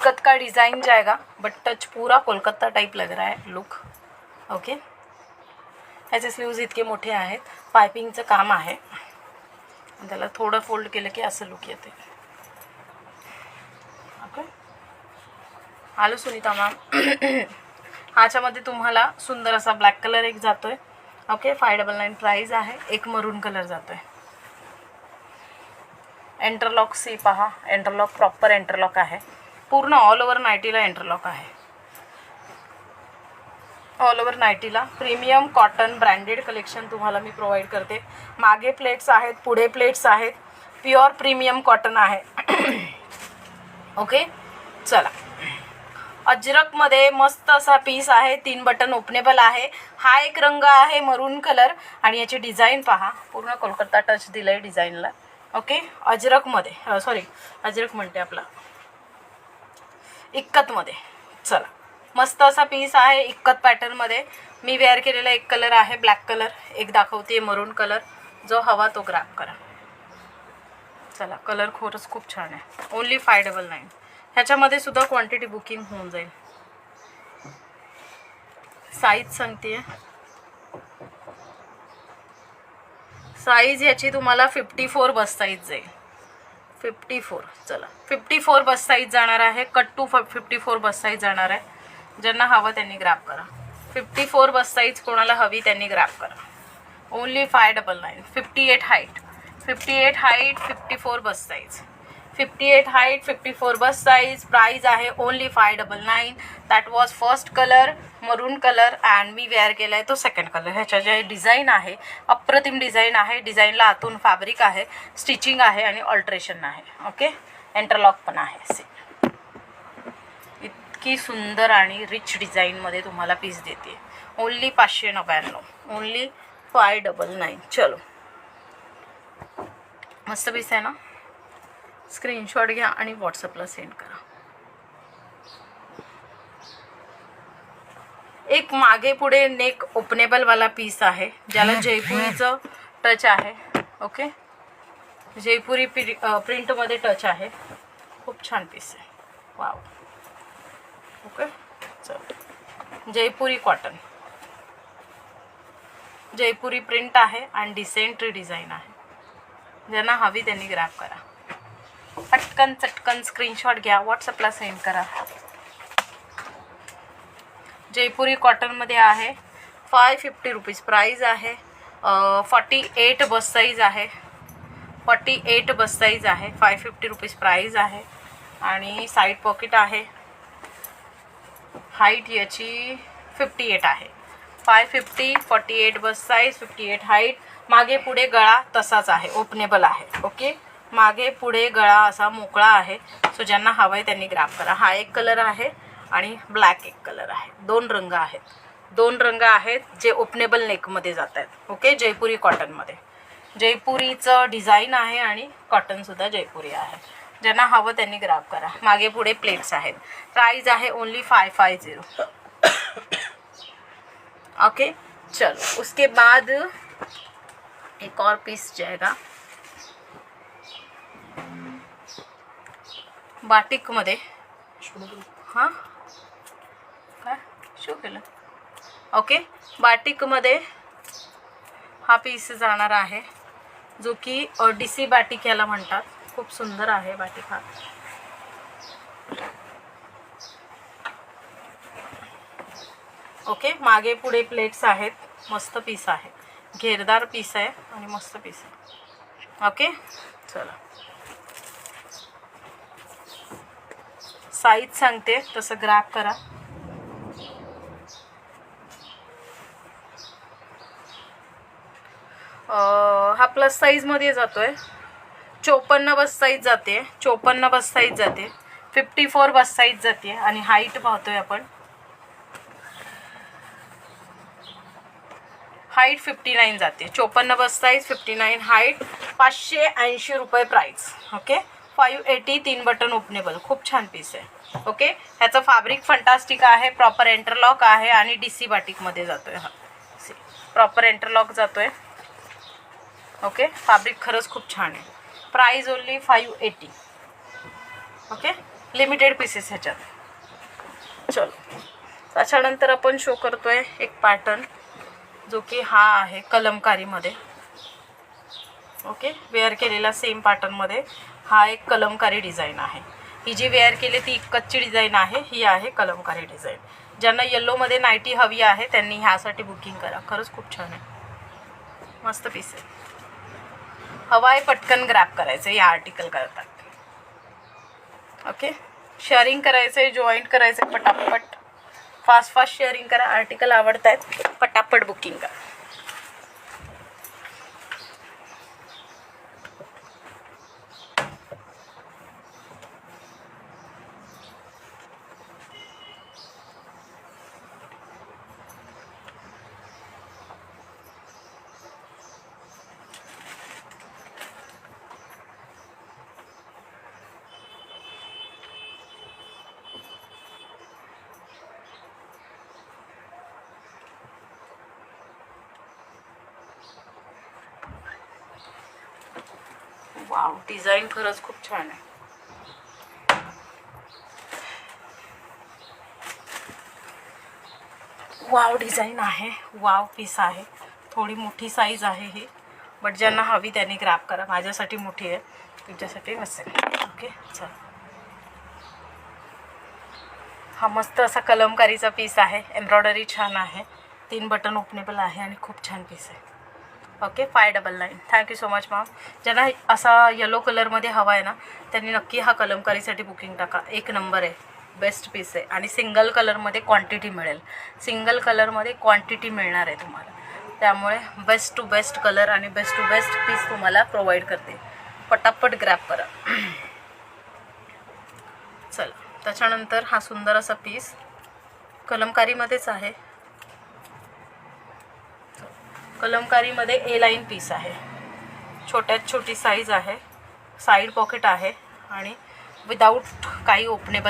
दिक्कत का डिज़ाइन जाएगा, बट टच पूरा कोलकाता टाइप लग रहा है लुक. ओके, ह्याचे स्लीव्ज इतके मोठे आहेत, पायपिंगचं काम आहे. त्याला थोडं फोल्ड केलं की असं लुक येते. Okay, hello Sunita ma'am. ह्याच्यामध्ये तुम्हाला सुंदर असा ब्लॅक कलर एक जातोय. ओके, 599 प्राइस आहे. एक मरून कलर जातोय. एंटरलॉक सी पहा, एंटरलॉक प्रॉपर एंटरलॉक आहे. पूर्ण ऑल ओव्हर नाईटीला एंटरलॉक आहे. ऑल ओव्हर नाईटीला प्रीमियम कॉटन ब्रँडेड कलेक्शन तुम्हाला मी प्रोव्हाइड करते. मागे प्लेट्स आहेत, पुढे प्लेट्स आहेत. प्युअर प्रीमियम कॉटन आहे. ओके, चला. अजरकमध्ये मस्त असा पीस आहे. 3 बटन ओपनेबल आहे. हा एक रंग आहे मरून कलर आणि याची डिझाईन पहा, पूर्ण कोलकाता टच दिलं आहे डिझाईनला. ओके, अजरकमध्ये, सॉरी अजरक म्हणते आपला, इक्कतमध्ये. चला, मस्त असा पीस आहे इक्कत पॅटर्नमध्ये. मी वेअर केलेला एक कलर आहे ब्लॅक कलर, एक दाखवते मरून कलर. जो हवा तो ग्रॅब करा. चला, कलर खरंच खूप छान आहे. ओनली 599. ह्याच्यामध्ये सुद्धा क्वांटिटी बुकिंग होऊन जाईल. साईज सांगते, साईज ह्याची तुम्हाला 54 बस साईज जाईल. 54. चला, 54 बस साईज जाणार आहे. कट टू 54 बस साईज जाणार आहे. ज्यांना हवं त्यांनी ग्रॅब करा. 54 बस साईज कोणाला हवी त्यांनी ग्रॅब करा. ओनली 599. 58 हाईट, 58 हाईट, 54 बस साईज. 58 हाईट, 54 बस साईज. प्राइस आहे only 599. That was first colour मरून कलर अँड मी वेअर केला आहे तो सेकंड कलर. ह्याच्या जे डिझाईन आहे अप्रतिम डिझाईन आहे. डिझाईनला आतून फॅब्रिक आहे, स्टिचिंग आहे आणि ऑल्ट्रेशन आहे. ओके, एंटरलॉक पण आहे. इतकी सुंदर आणि रिच डिझाईनमध्ये तुम्हाला पीस देते. ओनली 599. ओनली 599. चलो, मस्त पीस आहे ना. स्क्रीनशॉट घ्या आणि व्हॉट्सअपला सेंड करा. एक मागे पुढे नेक ओपनेबलवाला पीस आहे, ज्याला जयपुरीचं टच आहे. ओके, जयपुरी प्रिंटमध्ये टच आहे. खूप छान पीस आहे. वाव. ओके, चल. जयपुरी कॉटन, जयपुरी प्रिंट आहे आणि डिसेंट्री डिझाईन आहे. ज्यांना हवी त्यांनी ग्रॅब करा. पटकन चटकन स्क्रीनशॉट घ्या, व्हॉट्सअपला सेंड करा. जयपुरी कॉटनमध्ये आहे. 550 रुपीज प्राइस आहे. 48 बस साईज आहे. 48 बस साईज आहे. 550 रुपीज प्राइस आहे. आणि साईड पॉकेट आहे. हाईट याची 58 आहे. 550, 48 बस साईज, 58 हाईट. मागे पुढे गळा तसाच आहे, ओपनेबल आहे. ओके, मागे पुढे गळा असा मोकळा आहे. सो ज्यांना हवा आहे त्यांनी ग्रॅब करा. हा एक कलर आहे आणि ब्लॅक एक कलर आहे. 2 रंग आहेत. 2 रंग आहेत जे ओपनेबल नेकमध्ये जात आहेत. ओके, जयपुरी कॉटनमध्ये. जयपुरीचं डिझाईन आहे आणि कॉटनसुद्धा जयपुरी आहे. ज्यांना हवं त्यांनी ग्रॅब करा. मागे पुढे प्लेट्स आहेत. प्राइस आहे ओनली 550. ओके, चलो. उसके बाद एक और पीस जाएगा बाटिकमध्ये. हां, काय शो केलं. ओके, बाटिकमध्ये हा पीस जाणार आहे, जो की डीसी बाटिक याला म्हणतात. खूप सुंदर आहे बाटिक हा. ओके, मागे पुढे प्लेट्स आहेत. मस्त पीस आहे, घेरदार पीस आहे आणि मस्त पीस आहे. ओके, चला. साईज सांगते तसं ग्रॅब करा. हा प्लस साईजमध्ये जातोय. 54 बस साईज जाते. 54 बस साईज जाते. 54 बस साईज जाते आणि हाईट पाहतोय आपण. हाईट 59 जाते. 54 बस साईज, 59 हाईट. 580 रुपये प्राइस. ओके, 580. 3 button openable. खूप छान पीस आहे. ओके, ह्याचं फॅब्रिक फंटास्टिक आहे. प्रॉपर एंटरलॉक आहे आणि डीसी बाटिकमध्ये जातोय. हा प्रॉपर एंटरलॉक जातोय. ओके, फॅब्रिक खरंच खूप छान आहे. Price only 580. Okay, limited pieces ह्याच्यात. चलो, त्याच्यानंतर आपण शो करतोय एक पॅटर्न जो की हा आहे कलमकारीमध्ये. ओके, वेअर केलेला सेम पॅटर्नमध्ये हा एक कलमकारी डिझाईन आहे. ही जी वेअर केली ती कच्ची डिझाईन आहे, ही आहे कलमकारी डिझाईन. ज्यांना येल्लोमध्ये नाईटी हवी आहे त्यांनी ह्यासाठी बुकिंग करा. खरंच खूप छान आहे, मस्त पीस आहे. हवा आहे पटकन ग्रॅब करायचं या आर्टिकल करतात. ओके, शेअरिंग करायचं आहे, जॉईंट करायचं आहे पटापट. फास्ट शेअरिंग करा. आर्टिकल आवडत आहेत पटापट बुकिंग करा. वाव, डिझाईन खरंच खूप छान आहे. वाव डिझाईन आहे, वाव पीस आहे. थोडी मोठी साईज आहे ही, बट ज्यांना हवी त्यांनी ग्रॅब करा. माझ्यासाठी मोठी आहे, तुमच्यासाठी नसेल. ओके, चल. हा मस्त असा कलमकारीचा पीस आहे. एम्ब्रॉयडरी छान आहे, 3 बटन ओपनेबल आहे आणि खूप छान पीस आहे. Okay, 599. Thank you so much ma'am. ज्यांना असा येलो कलरमध्ये हवा आहे ना त्यांनी नक्की हा कलमकारीसाठी बुकिंग टाका. एक नंबर आहे, बेस्ट पीस आहे. आणि सिंगल कलरमध्ये क्वांटिटी मिळेल, सिंगल कलरमध्ये क्वांटिटी मिळणार आहे तुम्हाला. त्यामुळे बेस्ट टू बेस्ट कलर आणि बेस्ट टू बेस्ट पीस तुम्हाला प्रोव्हाइड करते. पटापट ग्रॅब करा. चला, त्याच्यानंतर हा सुंदर असा पीस कलमकारीमध्येच आहे. कलमकारीमध्ये ए लाईन पीस आहे. छोट्यात छोटी साईज आहे, साईड पॉकेट आहे आणि विदाऊट काही ओपनेबल